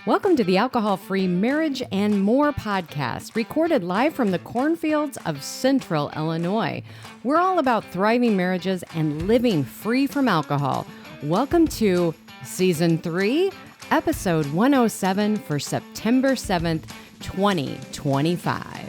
Welcome to the Alcohol-Free Marriage and More podcast, recorded live from the cornfields of Central Illinois. We're all about thriving marriages and living free from alcohol. Welcome to Season 3, Episode 107 for September 7th, 2025.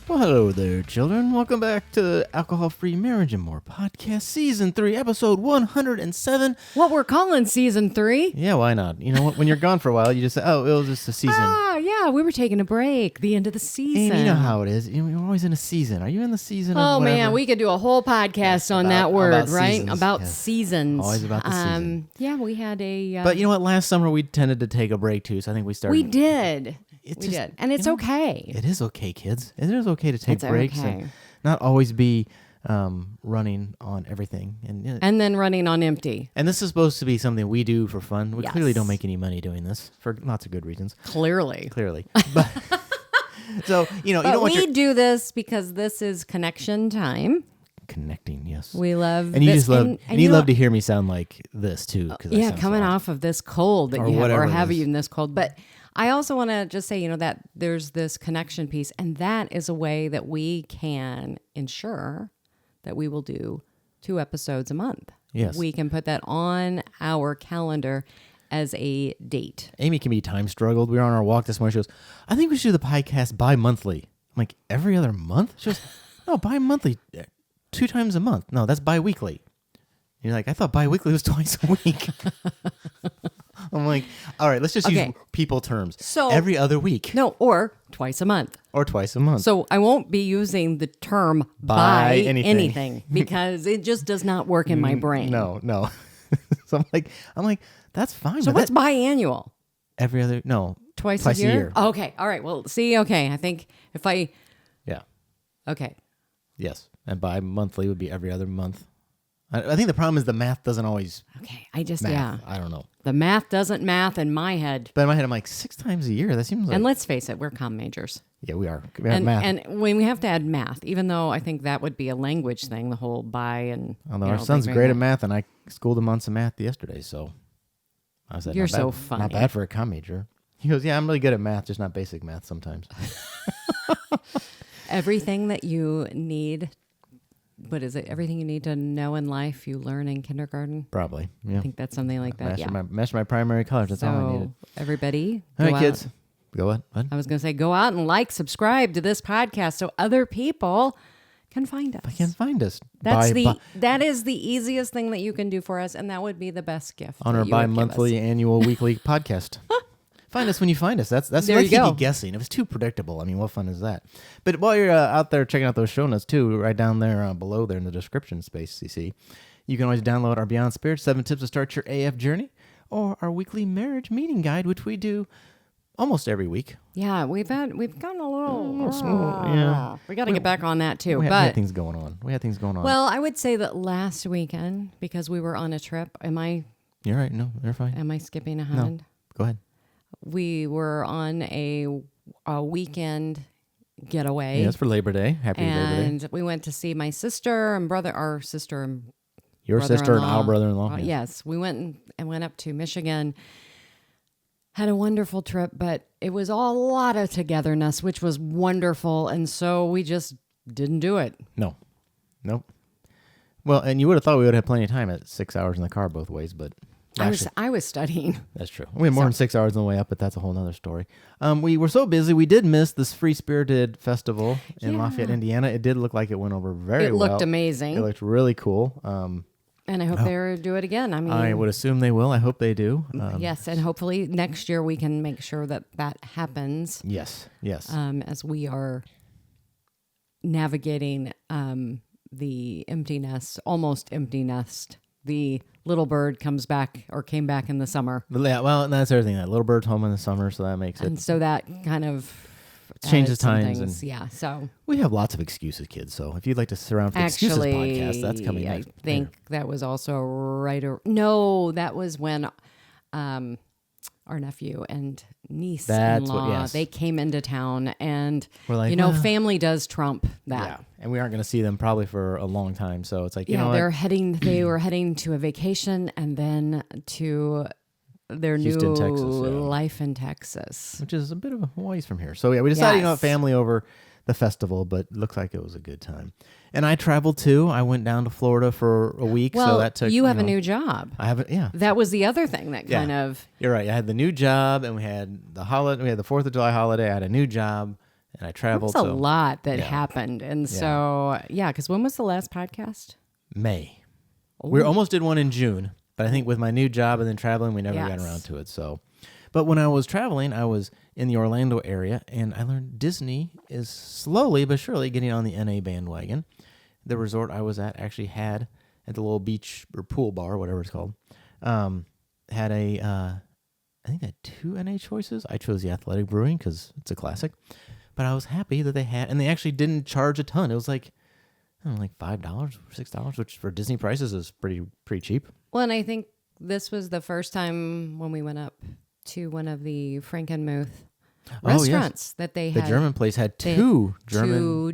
Well, hello there, children. Welcome back to the Alcohol-Free Marriage and More podcast, Season 3, Episode 107. What we're calling Season 3. Yeah, why not? You know what? When you're gone for a while, you just say, oh, it was just a season. Yeah, we were taking a break, the end of the season. Amy, you know how it is. You're always in a season. Are you in the season of Oh, whatever? man, we could do a whole podcast on that word, about right? seasons. About Yes. seasons. Always about the season. Yeah, we had a... But you know what? Last summer, we tended to take a break, too, so I think we started... we did. It's We just, did. And it's okay. It is okay, kids. It is okay to take It's breaks okay. and not always be running on everything. And then running on empty. And this is supposed to be something we do for fun. We Yes. clearly don't make any money doing this for lots of good reasons. Clearly. But so, you know, But you don't want we your do this because this is connection time. connecting, yes. We love And you this. just love and you know- love to hear me sound like this too, because Yeah, coming off of this cold that Or you have, whatever or it have is. you in this cold. But I also want to just say, you know, that there's this connection piece, and that is a way that we can ensure that we will do 2 episodes a month. Yes. We can put that on our calendar as a date. Amy can be time struggled. We were on our walk this morning. She goes, I think we should do the podcast bi-monthly. I'm like, every other month? She goes, no, bi-monthly, 2 times a month. No, that's bi-weekly. You're like, I thought bi-weekly was twice a week. I'm like, all right, let's just use Okay. people terms. So- every other week No, or twice a month. or twice a month. So I won't be using the term Buy buy anything. anything because it just does not work in my brain. No. So I'm like, that's fine. So but what's that- biannual? every other? No, Twice a year? Okay. All right. Well, see, okay. I think if I, Yeah. okay. Yes. And bi-monthly would be every other month. I think the problem is the math doesn't always Okay. I just, math. yeah. I don't know. The math doesn't math in my head. But in my head, I'm like, 6 times a year? That seems like... And let's face it, we're comm majors. Yeah, we are. We have math. And when we have to add math, even though I think that would be a language thing, the whole buy and. Although you our know, son's bring great that. at math, and I schooled him on some math yesterday, so... I said, You're not bad, so funny. Not bad for a comm major. He goes, yeah, I'm really good at math, just not basic math sometimes. Everything that you need. What is it? Everything you need to know in life, you learn in kindergarten. Probably, yeah. I think that's something like that. Master my primary colors, that's all I needed. Everybody, All right, go kids. out. Go what? I was going to say, go out and subscribe to this podcast so other people can find us. I can't find us. That is the easiest thing that you can do for us, and that would be the best gift. On that our you would give bi-monthly, us. annual, weekly podcast. Find us when you find us. That's There what you keep go. you guessing. If it's too predictable, I mean, what fun is that? But while you're out there checking out those show notes too, right down there below there in the description space, you see, you can always download our Beyond Spirit 7 Tips to Start Your AF Journey, or our weekly marriage meeting guide, which we do almost every week. Yeah, we've gotten a little small, yeah. We got to get back on that too. We had But things going on. well, I would say that last weekend, because we were on a trip, You're right. No, you're fine. am I skipping ahead? No, go ahead. We were on a weekend getaway. Yeah, it's for Labor Day. Happy Labor Day. And we went to see my sister and brother, our sister and Your sister and brother-in-law. our brother-in-law. Yes. Yes, we went and went up to Michigan. Had a wonderful trip, but it was all a lot of togetherness, which was wonderful. And so we just didn't do it. No. Nope. Well, and you would have thought we would have plenty of time at 6 hours in the car both ways, but I was studying. that's true. We had more than 6 hours on the way up, but that's a whole nother story. We were so busy, we did miss this Free Spirited Festival in Lafayette, Indiana. It did look like it went over very well. It looked amazing. It looked really cool. And I hope they do it again. I mean, I would assume they will. I hope they do. yes. And hopefully next year we can make sure that happens. Yes. As we are navigating the empty nest, almost empty nest. The little bird came back in the summer. Yeah, well, that's everything. That little bird's home in the summer, so that makes it. And so that kind of changes some times. things. And Yeah, so we have lots of excuses, kids. So if you'd like to surround for excuses podcast, that's coming I next. think that was also no, that was when our our nephew and That's niece-in-law, what- yes. they came into town, and We're like, well, well, family does trump that. yeah, and we aren't going to see them probably for a long time. So it's like, you Yeah, know, they were heading to a vacation and then to their Houston, new Texas, yeah. life in Texas. which is a bit of a ways from here. So yeah, we decided to go Yes. family over the festival, but it looked like it was a good time. And I traveled too. I went down to Florida for a week. Well, so that took, you have a know, new job. I have it. Yeah. That was the other thing that kind of. You're right. I had the new job, and we had the holiday. We had the 4th of July holiday. I had a new job, and I There traveled. was a so lot that yeah. happened. And so, because when was the last podcast? May. We Ooh. almost did one in June, but I think with my new job and then traveling, we never got Yes. around to it. So, but when I was traveling, I was in the Orlando area, and I learned Disney is slowly but surely getting on the NA bandwagon. The resort I was at actually had at the little beach or pool bar, whatever it's called, had a I think they had 2 NA choices. I chose the Athletic Brewing because it's a classic, but I was happy that they had, and they actually didn't charge a ton. It was like, I don't know, like $5 or $6, which for Disney prices is pretty cheap. Well, and I think this was the first time when we went up to one of the Frankenmuth restaurants that they The had. German place had they had two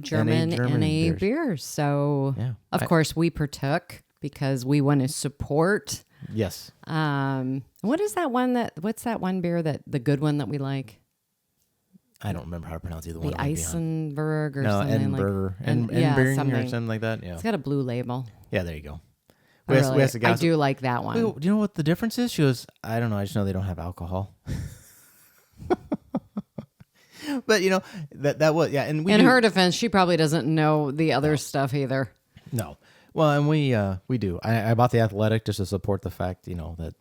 German NA beers. beers. So, Yeah. of course, we partook because we want to support. Yes. What's that one beer the good one that we like? I don't remember how to pronounce either one. The I might be on. Eisenberg or No, something Edinburgh. like Edinburgh or something. something like that. Yeah. It's got a blue label. Yeah, there you go. I do like that one. Do you know what the difference is? She goes, I don't know. I just know they don't have alcohol. But you know that was and we In do, her defense, she probably doesn't know the other stuff either. no. Well, and we do. I bought the Athletic just to support the fact that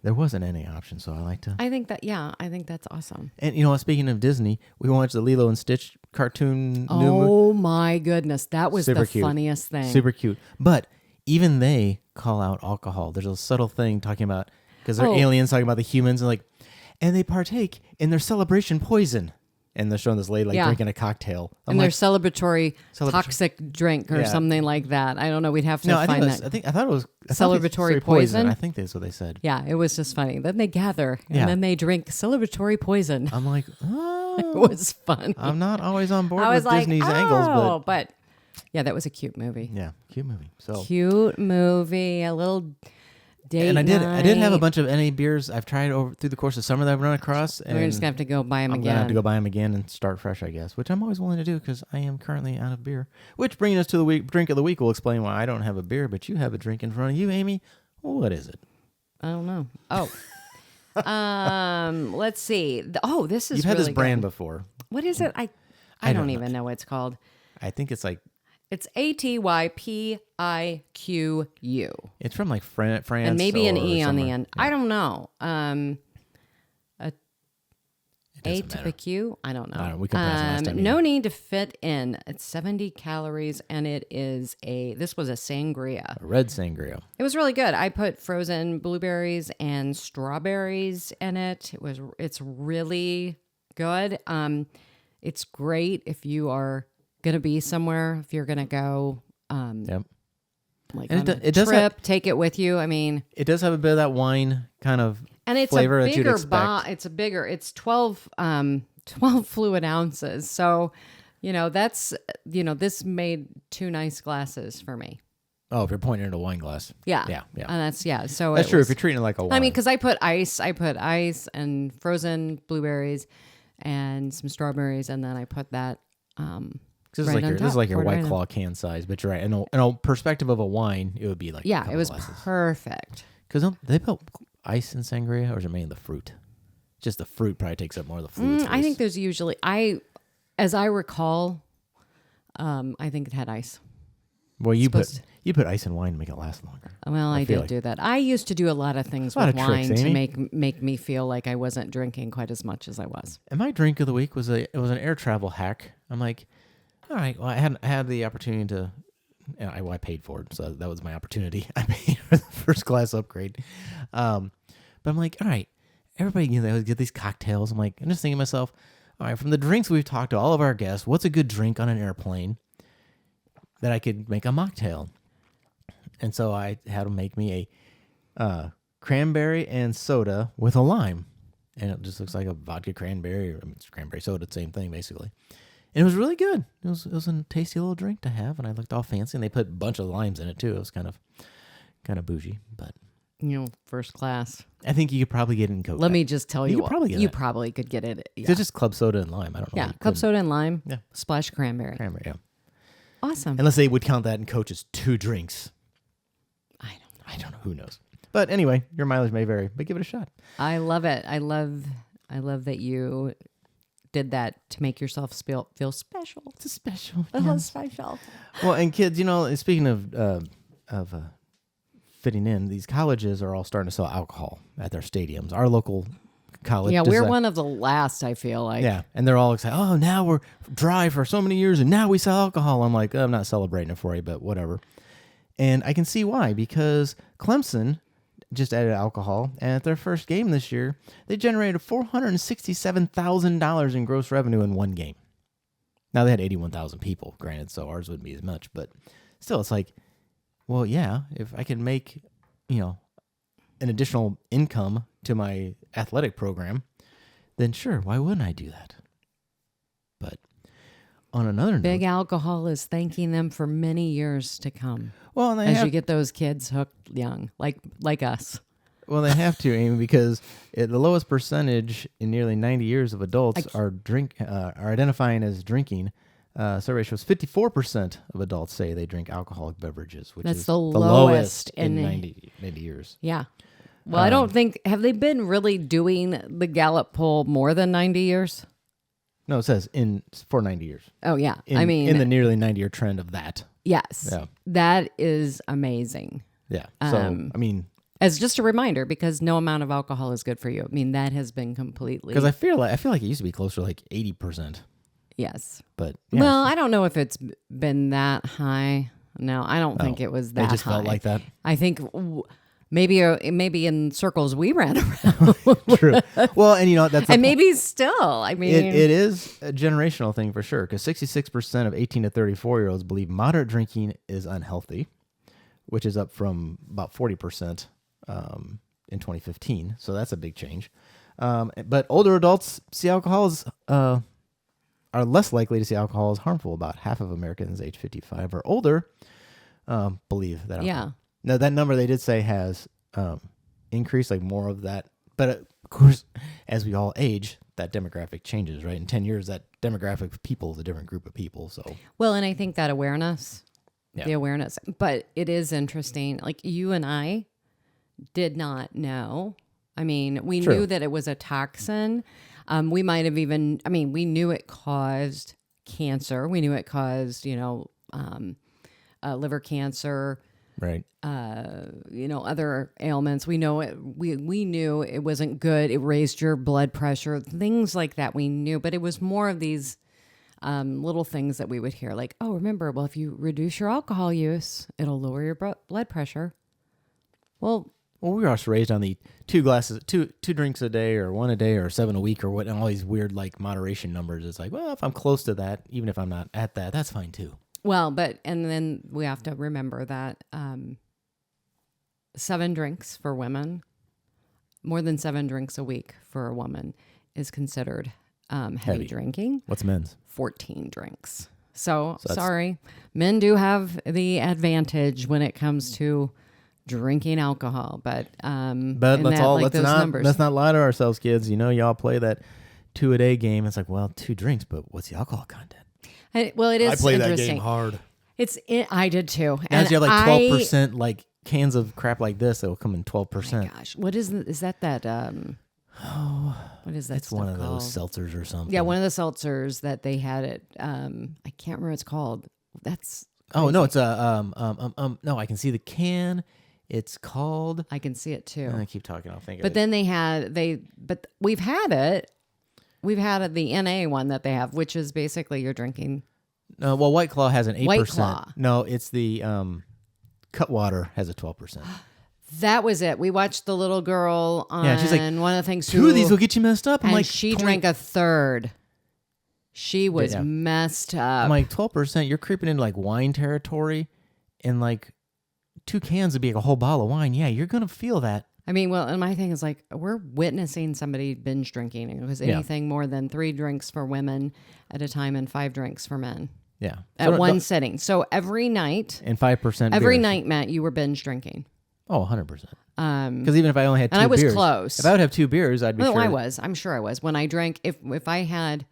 there wasn't any option. So I like to. I think that's awesome. And you know what? Speaking of Disney, we watched the Lilo and Stitch cartoon. Oh my goodness, that was Super the cute. funniest thing. Super cute. But even they call out alcohol. There's a subtle thing talking about because they're aliens talking about the humans and they partake in their celebration poison. And they're showing this lady drinking a cocktail. And their celebratory toxic drink or something like that. I don't know. We'd have to find that. I thought it was Celebratory poison? I think that's what they said. Yeah, it was just funny. Then they gather and then they drink celebratory poison. I'm like, oh, It was fun. I'm not always on board I was with like, Disney's angles, but yeah, that was a cute movie. yeah, cute movie. So Cute movie, a little date and I did have a night. bunch of NA beers I've tried over through the course of summer that I've run across. And We're just gonna have to go buy them I'm again. gonna have to go buy them again and start fresh, I guess, which I'm always willing to do because I am currently out of beer. Which bringing us to the drink of the week will explain why I don't have a beer, but you have a drink in front of you, Amy. What is it? I don't know. Let's see. This is You've had really this brand good. before. What is it? I I don't don't even know what it's called. I think it's like It's Atypique. it's from like France, And maybe an or E on the somewhere. end. I don't know. It doesn't matter. Atypique? I don't know. I don't know. We couldn't pronounce it last time No either. need to fit in. It's 70 calories, and this was a sangria. A red sangria. It was really good. I put frozen blueberries and strawberries in it. It's really good. It's great if you are gonna be somewhere. If you're gonna go, Yep. like And on it a does trip, have- take it with you. I mean, It does have a bit of that wine kind of and it's flavor a that you'd bigger expect. It's 12 fluid ounces. So, this made 2 nice glasses for me. Oh, if you're pointing at a wine glass. Yeah. Yeah. And So That's it true. was- If you're treating it like a wine. I mean, because I put ice and frozen blueberries and some strawberries, and then I put that. this right is on this is top, like your poured White right on. Claw can size, but you're right. In a perspective of a wine, it would be like Yeah, it was glasses. perfect. Because they put ice in sangria, or is it mainly the fruit? Just the fruit probably takes up more of the fluid. I think there's usually as I recall, I think it had ice. Well, you supposed put ice in wine to make it last longer. Well, I feel did like- do that. I used to do a lot of things A lot with of tricks, wine to Amy. make me feel like I wasn't drinking quite as much as I was. And my drink of the week was an air travel hack. I'm like, all right, well, I had the opportunity to. I paid for it, so that was my opportunity. I paid for the first class upgrade. But I'm like, all right, everybody, they always get these cocktails. I'm just thinking to myself, all right, from the drinks we've talked to all of our guests, what's a good drink on an airplane that I could make a mocktail? And so I had them make me a cranberry and soda with a lime. and it just looks like a vodka cranberry. It's cranberry soda, same thing basically. And it was really good. It was a tasty little drink to have, and I looked all fancy. And they put a bunch of limes in it too. It was kind of bougie, but first class. I think you could probably get it in Coke. Let me just tell you, you probably could get it. Yeah. It's just club soda and lime. I don't know. Yeah, club soda and lime. Yeah, splash cranberry. Cranberry. Yeah. Awesome. Unless they would count that in Coach as 2 drinks. I don't know. Who knows? But anyway, your mileage may vary, but give it a shot. I love it. I love that you did that to make yourself feel special. It's special. Special. Well, and kids, speaking of fitting in, these colleges are all starting to sell alcohol at their stadiums. Our local college. Yeah, we're one of the last, I feel like. Yeah, and they're all excited. Oh, now we're dry for so many years, and now we sell alcohol. I'm like, I'm not celebrating it for you, but whatever. And I can see why, because Clemson just added alcohol, and at their first game this year, they generated $467,000 in gross revenue in one game. Now, they had 81,000 people, granted, so ours wouldn't be as much, but still, it's like, well, yeah, if I can make, an additional income to my athletic program, then sure, why wouldn't I do that? But on another note, Big Alcohol is thanking them for many years to come. Well, and you get those kids hooked young, like us. Well, they have to, Amy, because the lowest percentage in nearly 90 years of adults are identifying as drinking. Survey shows 54% of adults say they drink alcoholic beverages, which is the lowest in 90 years. Yeah. Well, I don't think, have they been really doing the Gallup poll more than 90 years? No, it says for 90 years. Oh, yeah. In the nearly 90-year trend of that. Yes. Yeah. That is amazing. Yeah. So, as just a reminder, because no amount of alcohol is good for you. That has been completely. Because I feel like it used to be closer to like 80%. Yes. But yeah. Well, I don't know if it's been that high. No, I don't think it was that high. It just felt like that. I think maybe in circles we ran around. True. Well, and that's and maybe still. it is a generational thing for sure. Because 66% of 18 to 34-year-olds believe moderate drinking is unhealthy, which is up from about 40% in 2015. So that's a big change. But older adults see alcohol as are less likely to see alcohol as harmful. About half of Americans age 55 or older believe that. Yeah. Now, that number they did say has increased, like more of that. But of course, as we all age, that demographic changes, right? In 10 years, that demographic of people is a different group of people. So, well, and I think that the awareness, but it is interesting. Like you and I did not know. We True. knew that it was a toxin. We might have even, we knew it caused cancer. We knew it caused, liver cancer. Right. Other ailments. We know it. We knew it wasn't good. It raised your blood pressure, things like that. We knew, but it was more of these little things that we would hear, like, oh, remember, well, if you reduce your alcohol use, it'll lower your blood pressure. Well, we were also raised on the two drinks a day, or 1 a day, or 7 a week, or what, and all these weird like moderation numbers. It's like, well, if I'm close to that, even if I'm not at that, that's fine too. Well, and then we have to remember that 7 drinks for women, more than 7 drinks a week for a woman is considered heavy drinking. What's men's? 14 drinks. So sorry, men do have the advantage when it comes to drinking alcohol, but let's not lie to ourselves, kids. Y'all play that 2 a day game. It's like, well, 2 drinks, but what's the alcohol content? It is. I play interesting. that game hard. I did too. And you have like 12% like cans of crap like this that will come in 12%. Oh my gosh, what is that? What is that? It's one of those seltzers or something. Yeah, one of the seltzers that they had at I can't remember what it's called. That's crazy. Oh no, it's no, I can see the can. It's called. I can see it too. I keep talking. I'll think. But then but we've had it. We've had the NA one that they have, which is basically you're drinking. No, well, White Claw has an 8%. White Claw. No, it's the Cutwater has a 12%. That was it. We watched the little girl on she's like, one of the things. 2 of these will get you messed up. I'm like, she drank a third. She was messed up. I'm like, 12%. You're creeping into like wine territory, and like 2 cans would be like a whole bottle of wine. Yeah, you're gonna feel that. I mean, well, and my thing is like, we're witnessing somebody binge drinking. It was anything more than 3 drinks for women at a time and 5 drinks for men. Yeah. At one sitting. So every night. And 5% Every beers. night, Matt, you were binge drinking. Oh, 100%. Because even if I only had 2 beers. And I was close. If I would have 2 beers, I'd be sure. I was. I'm sure I was. When I drank, if I had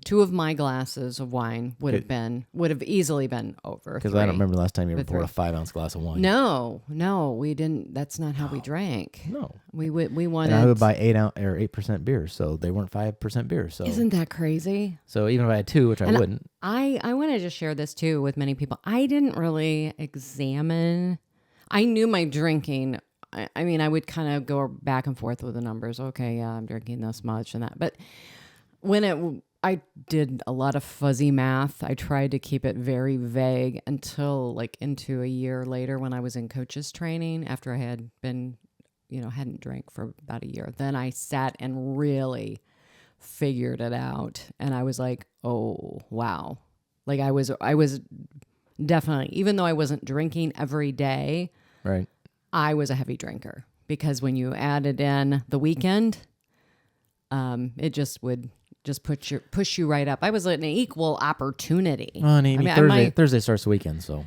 2 of my glasses of wine, would have easily been over. Because I don't remember the last time you ever poured a 5-ounce glass of wine. No, we didn't. That's not how we drank. No. We wanted. And I would buy 8% beers, so they weren't 5% beers. So isn't that crazy? So even if I had 2, which I wouldn't. I want to just share this too with many people. I didn't really examine. I knew my drinking. I mean, I would kind of go back and forth with the numbers. Okay, yeah, I'm drinking this much and that. But I did a lot of fuzzy math. I tried to keep it very vague until like into a year later when I was in coaches training after I had been, hadn't drank for about a year. Then I sat and really figured it out. And I was like, oh, wow. Like I was definitely, even though I wasn't drinking every day, right. I was a heavy drinker because when you added in the weekend, it just would push you right up. I was an equal opportunity. Well, and Amy, Thursday starts the weekend, so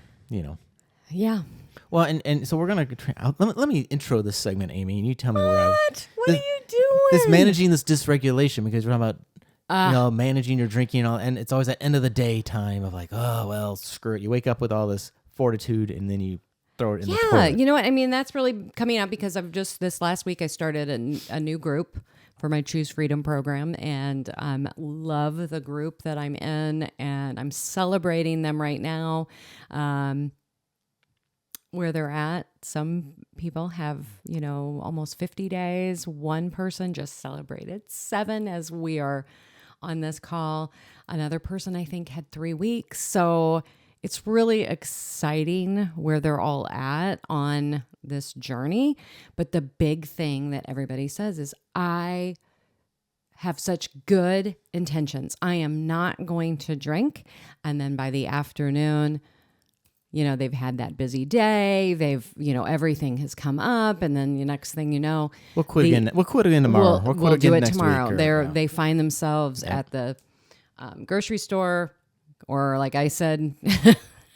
Yeah. Well, and so we're gonna let me intro this segment, Amy, and you tell me what are you doing? This managing this dysregulation, because we're talking about managing your drinking, and it's always that end of the day time of like, oh well, screw it. You wake up with all this fortitude, and then you throw it in the toilet. Yeah, you know what I mean. That's really coming out because of just this last week. I started a new group for my Choose Freedom program, and love the group that I'm in, and I'm celebrating them right now. Where they're at, some people have, almost 50 days. One person just celebrated 7 as we are on this call. Another person, I think, had 3 weeks. So it's really exciting where they're all at on this journey. But the big thing that everybody says is, I have such good intentions. I am not going to drink. And then by the afternoon, they've had that busy day. They've, everything has come up. And then the next thing you know, we'll quit again. We'll quit again tomorrow. We'll do it tomorrow. They find themselves at the grocery store, or like I said,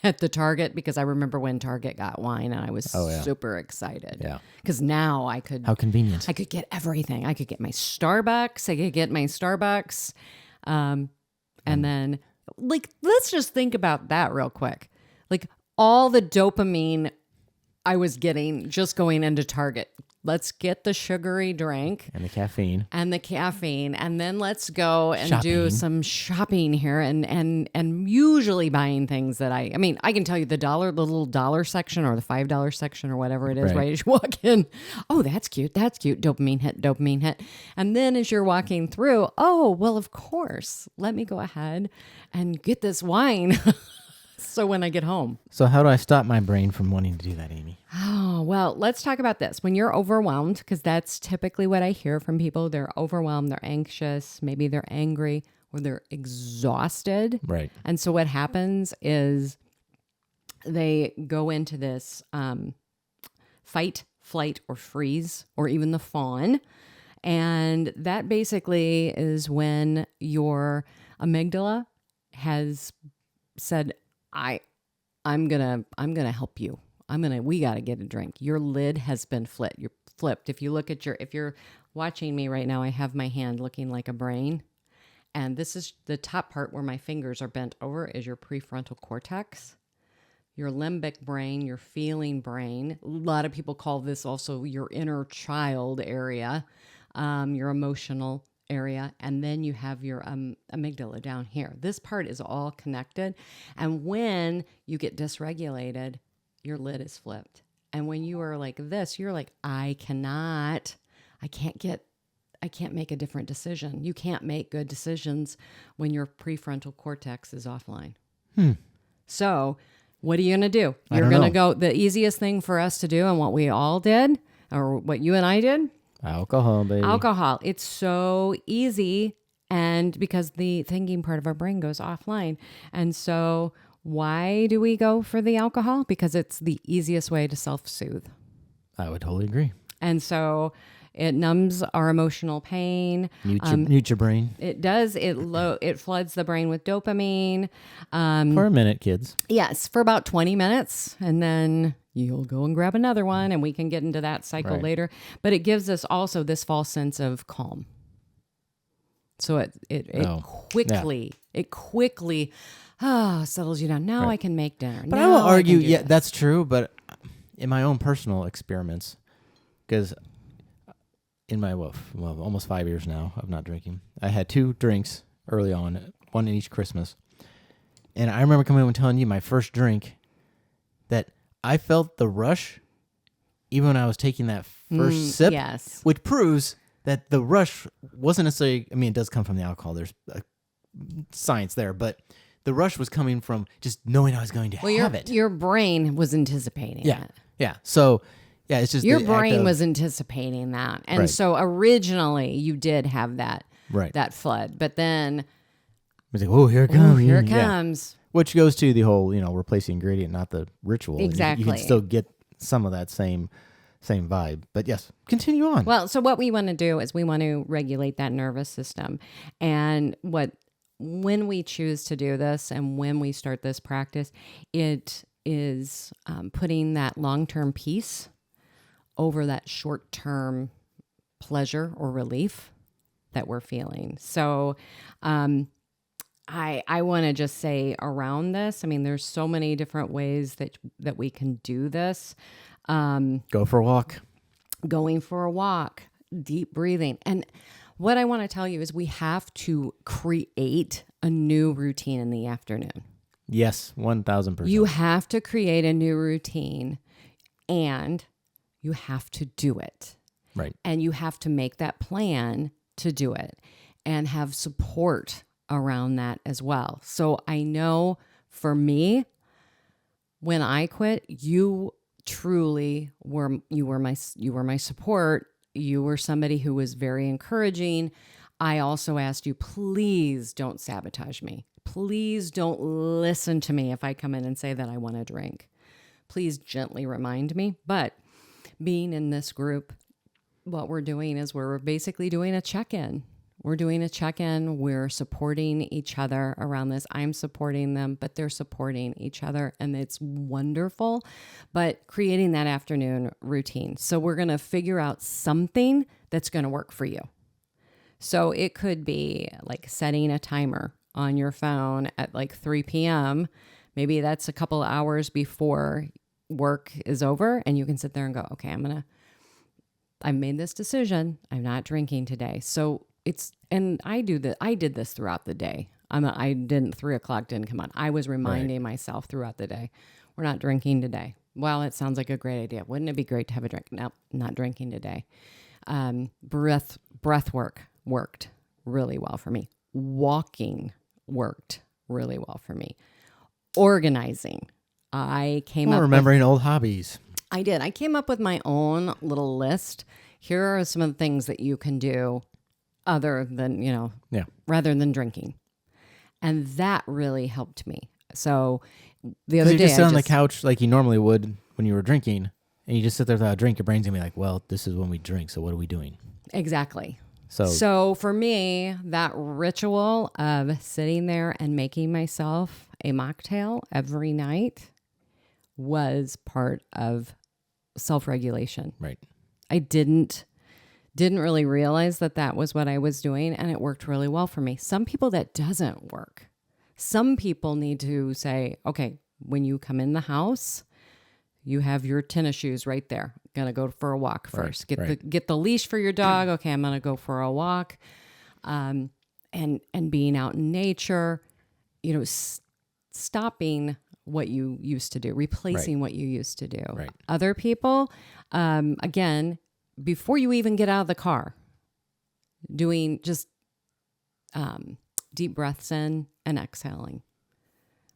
at the Target, because I remember when Target got wine and I was super excited. Yeah. Because now I could. How convenient. I could get everything. I could get my Starbucks. And then, like, let's just think about that real quick. Like, all the dopamine I was getting just going into Target. Let's get the sugary drink. And the caffeine. And then let's go and do some shopping here and usually buying things that I can tell you the little dollar section or the $5 section or whatever it is, right? As you walk in, oh, that's cute. Dopamine hit. And then as you're walking through, oh, well, of course, let me go ahead and get this wine. So when I get home. So how do I stop my brain from wanting to do that, Amy? Oh, well, let's talk about this. When you're overwhelmed, because that's typically what I hear from people. They're overwhelmed, they're anxious, maybe they're angry, or they're exhausted. Right. And so what happens is they go into this fight, flight, or freeze, or even the fawn. And that basically is when your amygdala has said, I'm gonna help you. We gotta get a drink. Your lid has been flipped. You're flipped. If you're watching me right now, I have my hand looking like a brain. And this is the top part where my fingers are bent over is your prefrontal cortex, your limbic brain, your feeling brain. A lot of people call this also your inner child area, your emotional area, and then you have your amygdala down here. This part is all connected, and when you get dysregulated, your lid is flipped. And when you are like this, you're like, I can't make a different decision. You can't make good decisions when your prefrontal cortex is offline. So what are you going to do? You're going to go, the easiest thing for us to do, and what we all did, or what you and I did, alcohol, baby. Alcohol. It's so easy, and because the thinking part of our brain goes offline. And so why do we go for the alcohol? Because it's the easiest way to self-soothe. I would totally agree. And so it numbs our emotional pain. Mute your brain. It does. It floods the brain with dopamine. For a minute, kids. Yes, for about 20 minutes. And then you'll go and grab another one, and we can get into that cycle later. But it gives us also this false sense of calm. So it quickly settles you down. Now I can make dinner. But I will argue, that's true. But in my own personal experiments, because in my almost 5 years now of not drinking, I had 2 drinks early on, one in each Christmas. And I remember coming home and telling you my first drink that I felt the rush even when I was taking that first sip, which proves that the rush wasn't necessarily, I mean, it does come from the alcohol. There's science there, but the rush was coming from just knowing I was going to have it. Your brain was anticipating it. Yeah. So, yeah, it's just your brain was anticipating that. And so originally you did have that flood, but then it's like, oh, here it comes. Here it comes. Which goes to the whole, replace the ingredient, not the ritual. Exactly. You can still get some of that same vibe. But yes, continue on. Well, so what we want to do is we want to regulate that nervous system. And when we choose to do this and when we start this practice, it is putting that long-term peace over that short-term pleasure or relief that we're feeling. So I want to just say around this, I mean, there's so many different ways that we can do this. Go for a walk. Going for a walk, deep breathing. And what I want to tell you is we have to create a new routine in the afternoon. Yes, 1,000%. You have to create a new routine and you have to do it. Right. And you have to make that plan to do it and have support around that as well. So I know for me, when I quit, you truly were my support. You were somebody who was very encouraging. I also asked you, please don't sabotage me. Please don't listen to me if I come in and say that I want to drink. Please gently remind me. But being in this group, what we're doing is we're basically doing a check-in. We're doing a check-in. We're supporting each other around this. I'm supporting them, but they're supporting each other, and it's wonderful. But creating that afternoon routine. So we're going to figure out something that's going to work for you. So it could be like setting a timer on your phone at like 3 p.m. Maybe that's a couple of hours before work is over, and you can sit there and go, okay, I've made this decision. I'm not drinking today. So I did this throughout the day. 3 o'clock didn't come on. I was reminding myself throughout the day, we're not drinking today. Well, it sounds like a great idea. Wouldn't it be great to have a drink? No, not drinking today. Breath work worked really well for me. Walking worked really well for me. Organizing. Remembering old hobbies. I did. I came up with my own little list. Here are some of the things that you can do other than, rather than drinking. And that really helped me. So the other day, you just sit on the couch like you normally would when you were drinking, and you just sit there without a drink, your brain's going to be like, well, this is when we drink, so what are we doing? Exactly. So for me, that ritual of sitting there and making myself a mocktail every night was part of self-regulation. Right. I didn't really realize that was what I was doing, and it worked really well for me. Some people that doesn't work. Some people need to say, okay, when you come in the house, you have your tennis shoes right there. Gonna go for a walk first. Get the leash for your dog. Okay, I'm gonna go for a walk, and being out in nature. Stopping what you used to do, replacing what you used to do. Right. Other people, again, before you even get out of the car, doing just deep breaths in and exhaling,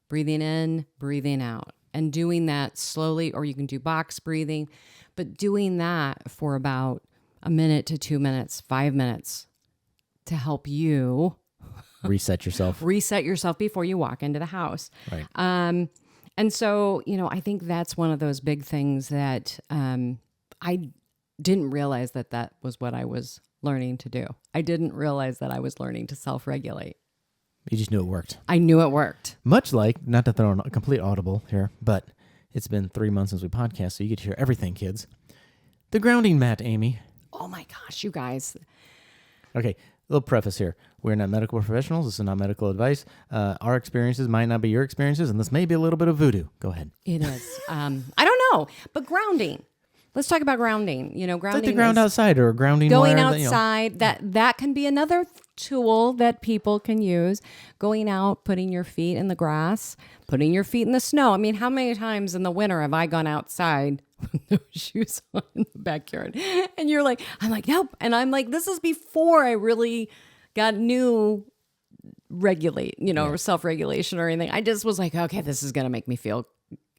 breathing in, breathing out, and doing that slowly, or you can do box breathing, but doing that for about a minute to 2 minutes, 5 minutes to help you reset yourself before you walk into the house. Right. And so, I think that's one of those big things that didn't realize that that was what I was learning to do. I didn't realize that I was learning to self-regulate. You just knew it worked. I knew it worked. Much like, not to throw a complete audible here, but it's been 3 months since we podcast, so you get to hear everything, kids. The grounding mat, Amy. Oh my gosh, you guys. Okay, little preface here. We're not medical professionals. This is not medical advice. Our experiences might not be your experiences, and this may be a little bit of voodoo. Go ahead. It is. I don't know, but grounding. Let's talk about grounding. Grounding. It's like the ground outside or a grounding going wire. Outside. That can be another tool that people can use. Going out, putting your feet in the grass, putting your feet in the snow. I mean, how many times in the winter have I gone outside with no shoes on in the backyard? And I'm like, nope. And I'm like, this is before I really got new regulate, or self-regulation or anything. I just was like, okay, this is going to make me feel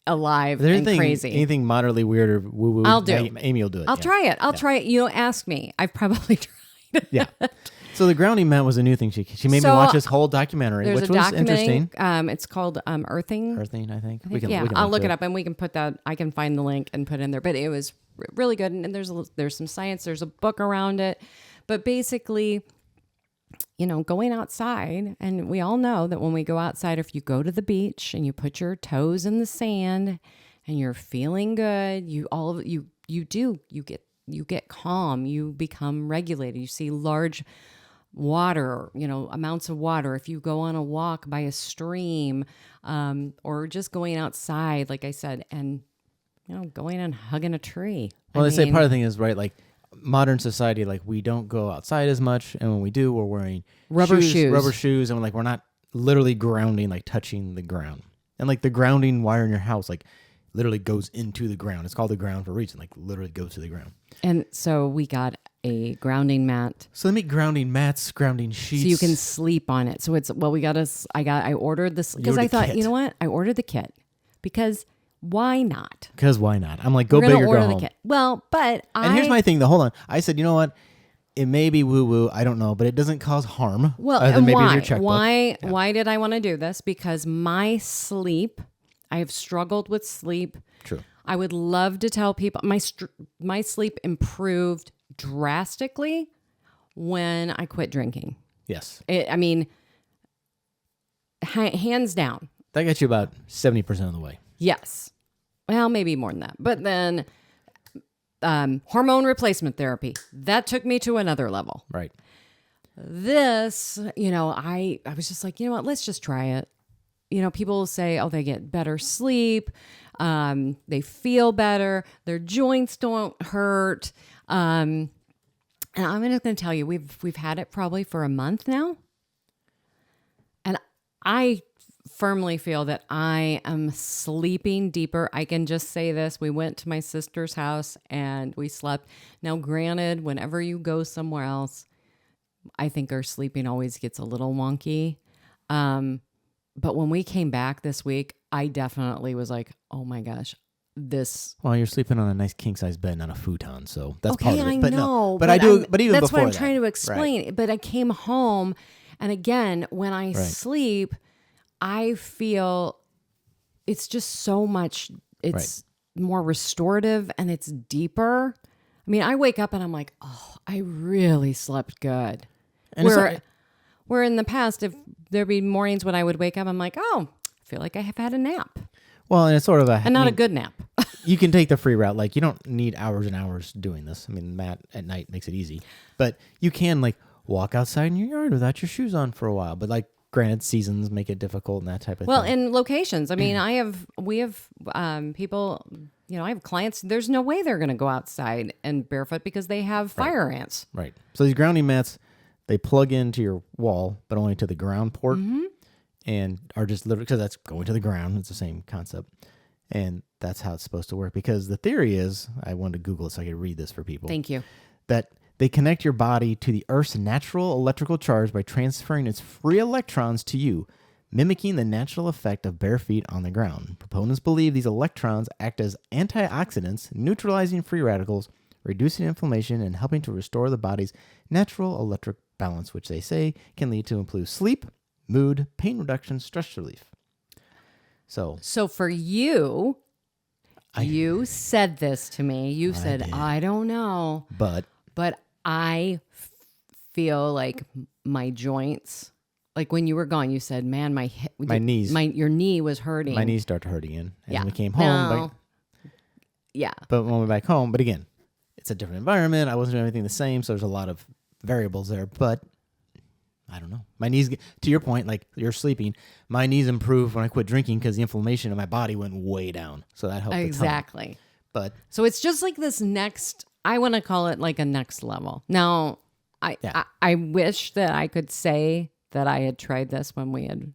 alive and crazy. Anything moderately weird or woo-woo, I'll do. Amy will do it. I'll try it. I'll try it. Ask me. I've probably tried it. Yeah. So the grounding mat was a new thing. She made me watch this whole documentary, which was interesting. It's called Earthing. Earthing, I think. I'll look it up and we can put that. I can find the link and put it in there. But it was really good. And there's some science. There's a book around it. But basically, going outside, and we all know that when we go outside, if you go to the beach and you put your toes in the sand and you're feeling good, you get calm, you become regulated. You see large water, amounts of water. If you go on a walk by a stream, or just going outside, like I said, and going and hugging a tree. Well, they say part of the thing is right, like modern society, like we don't go outside as much, and when we do, we're wearing rubber shoes, and we're not literally grounding, like touching the ground. And like the grounding wire in your house, like literally goes into the ground. It's called the ground for a reason, like literally goes to the ground. And so we got a grounding mat. So they make grounding mats, grounding sheets. So you can sleep on it. So I ordered this because I thought, you know what? I ordered the kit because why not? Because why not? I'm like, go big or go home. The kit. Well, but And here's my thing though, hold on. I said, you know what? It may be woo-woo, I don't know, but it doesn't cause harm. Well, other than maybe your checkbook. Why did I want to do this? Because my sleep, I have struggled with sleep. True. I would love to tell people my sleep improved drastically when I quit drinking. Yes. Hands down. That got you about 70% of the way. Yes. Well, maybe more than that. But then hormone replacement therapy, that took me to another level. Right. This, I was just like, you know what, let's just try it. People say, oh, they get better sleep. They feel better. Their joints don't hurt. And I'm just going to tell you, we've had it probably for a month now. And I firmly feel that I am sleeping deeper. I can just say this. We went to my sister's house and we slept. Now, granted, whenever you go somewhere else, I think our sleeping always gets a little wonky. But when we came back this week, I definitely was like, oh my gosh, this. Well, you're sleeping on a nice king size bed, not a futon, so that's okay, part of it. I but know, no, but I do. But even that's before what I'm trying to explain. Right. But I came home, and again, when I sleep, I feel it's just so much. It's more restorative and it's deeper. I mean, I wake up and I'm like, oh, I really slept good. And where in the past, if there'd be mornings when I would wake up, I'm like, oh, I feel like I have had a nap. Well, and it's sort of a good nap. You can take the free route. Like, you don't need hours and hours doing this. I mean, Matt at night makes it easy. But you can, like, walk outside in your yard without your shoes on for a while. But, like, granted, seasons make it difficult and that type of thing. Well, in locations. I mean, we have people, I have clients, there's no way they're going to go outside and barefoot because they have fire ants. Right. So these grounding mats, they plug into your wall, but only to the ground port. Mm-hmm. And are just literally, because that's going to the ground. It's the same concept. And that's how it's supposed to work. Because the theory is, I wanted to Google it so I could read this for people. Thank you. That they connect your body to the Earth's natural electrical charge by transferring its free electrons to you, mimicking the natural effect of bare feet on the ground. Proponents believe these electrons act as antioxidants, neutralizing free radicals, reducing inflammation, and helping to restore the body's natural electric balance, which they say can lead to improved sleep, mood, pain reduction, stress relief. So for you, You said this to me. You said, did. I don't know. But I feel like my joints, like when you were gone, you said, man, my knees. Your knee was hurting. My knees start to hurt again. And Yeah. we came home. No. Yeah. But when we're back home, but again, it's a different environment. I wasn't doing anything the same, so there's a lot of variables there. But I don't know. My knees, to your point, like you're sleeping, my knees improved when I quit drinking because the inflammation in my body went way down. So that helped Exactly. a ton. But so it's just like this next, I want to call it like a next level. Now, I wish that I could say that I had tried this when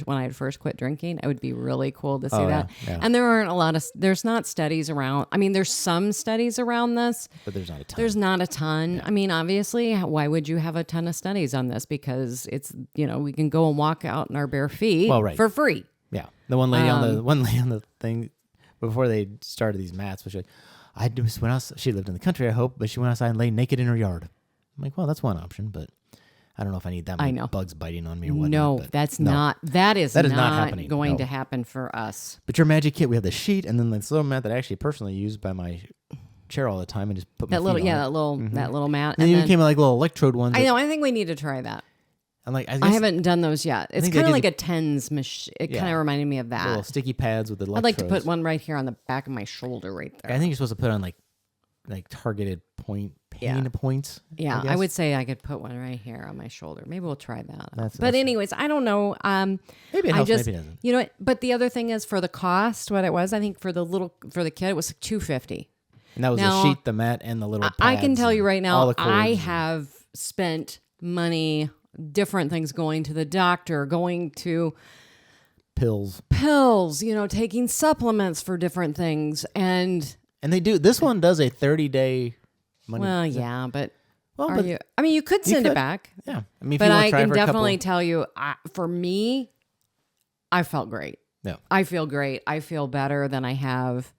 I had first quit drinking. It would be really cool to see that. Yeah. And there aren't there's not studies around. I mean, there's some studies around this. But there's not a ton. There's not a ton. Yeah. I mean, obviously, why would you have a ton of studies on this? Because it's, we can go and walk out in our bare feet for free. Yeah. The one lady on the thing before they started these mats was like, I just went out. She lived in the country, I hope, but she went outside and lay naked in her yard. I'm like, well, that's one option, but I don't know if I need that many bugs biting on me or whatnot. No, that is not happening. Going to happen for us. But your magic kit, we have the sheet and then this little mat that I actually personally use by my chair all the time and just put my feet on it. That little mat. And then came with like little electrode ones. I know. I think we need to try that. I'm like, I haven't done those yet. It's kind of like a TENS machine. It kind of reminded me of that. Little sticky pads with the electrodes. I'd like to put one right here on the back of my shoulder right there. I think you're supposed to put on like targeted pain points. Yeah, I would say I could put one right here on my shoulder. Maybe we'll try that. Anyways, I don't know. Maybe it helps, maybe it doesn't. You know what? But the other thing is for the cost, what it was, I think for the kit, it was like $250. And that was the sheet, the mat, and the little pads. I can tell you right now, I have spent money, different things, going to the doctor, going to pills, taking supplements for different things. And they do. This one does a 30-day money. Well, yeah, but you? I mean, you could send it back. Yeah, I mean, but I can definitely tell you, for me, I felt great. Yeah, I feel great. I feel better than I have,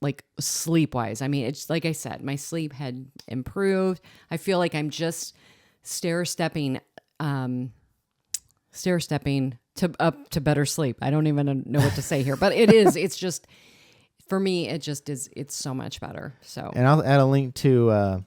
like sleep wise. I mean, it's like I said, my sleep had improved. I feel like I'm just stair stepping up to better sleep. I don't even know what to say here, but it is. It's just. For me, it just is. It's so much better. So, and I'll add a link to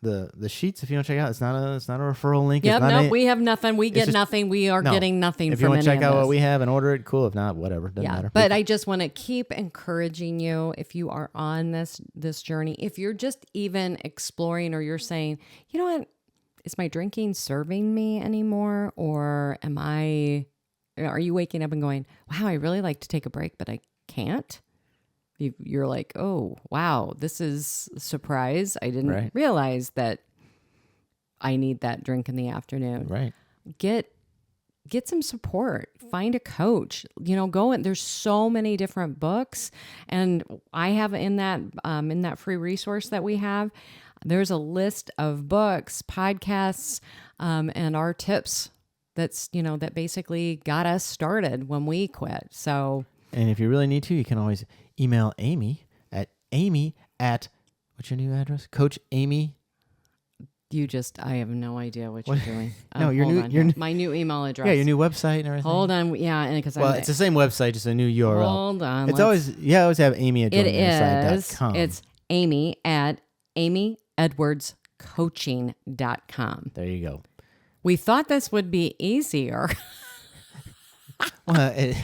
the sheets if you want to check out. It's not a referral link. Yep, we have nothing. We get nothing. We are getting nothing. If you want to check out what we have and order it, cool. If not, whatever. Doesn't matter. But I just want to keep encouraging you if you are on this journey. If you're just even exploring, or you're saying, you know what, is my drinking serving me anymore, or are you waking up and going, wow, I really like to take a break, but I can't. You're like, oh, wow, this is a surprise. I didn't realize that I need that drink in the afternoon. Right. Get some support. Find a coach. Go in. There's so many different books, and I have in that free resource that we have, there's a list of books, podcasts, and our tips. That basically got us started when we quit. So. And if you really need to, you can always email Amy at what's your new address? Coach Amy. I have no idea what you're doing. No, my new email address. Yeah, your new website and everything. Hold on. Yeah. And it's the same website, just a new URL. Hold on. It's always have Amy at joiningyourside.com. It's Amy at amyedwardscoaching.com. There you go. We thought this would be easier. Well,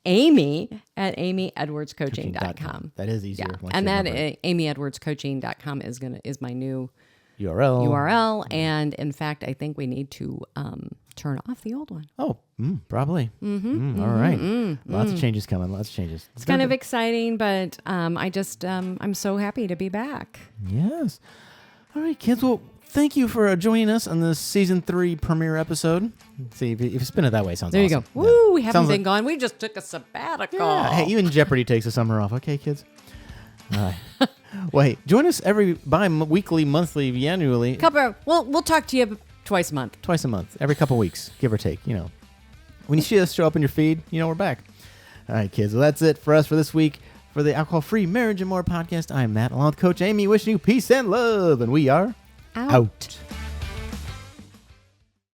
Amy at amyedwardscoaching.com. That is easier. Yeah. And that amyedwardscoaching.com is my new URL. And in fact, I think we need to turn off the old one. Oh, probably. All right. Lots of changes coming. Lots of changes. It's kind of exciting, but I'm so happy to be back. Yes. All right, kids. Well, thank you for joining us on this season 3 premiere episode. See, if you spin it that way, sounds there awesome. There you go. Woo, Yeah. we haven't been gone. We just took a sabbatical. Yeah. Hey, even Jeopardy takes a summer off. Okay, kids? All right. Well, hey, join us every bi-weekly, monthly, annually. We'll talk to you twice a month. Twice a month. Every couple weeks, give or take, When you see us show up in your feed, we're back. All right, kids. Well, that's it for us for this week. For the Alcohol-Free Marriage and More podcast, I'm Matt, along with Coach Amy, wishing you peace and love. And we are... out.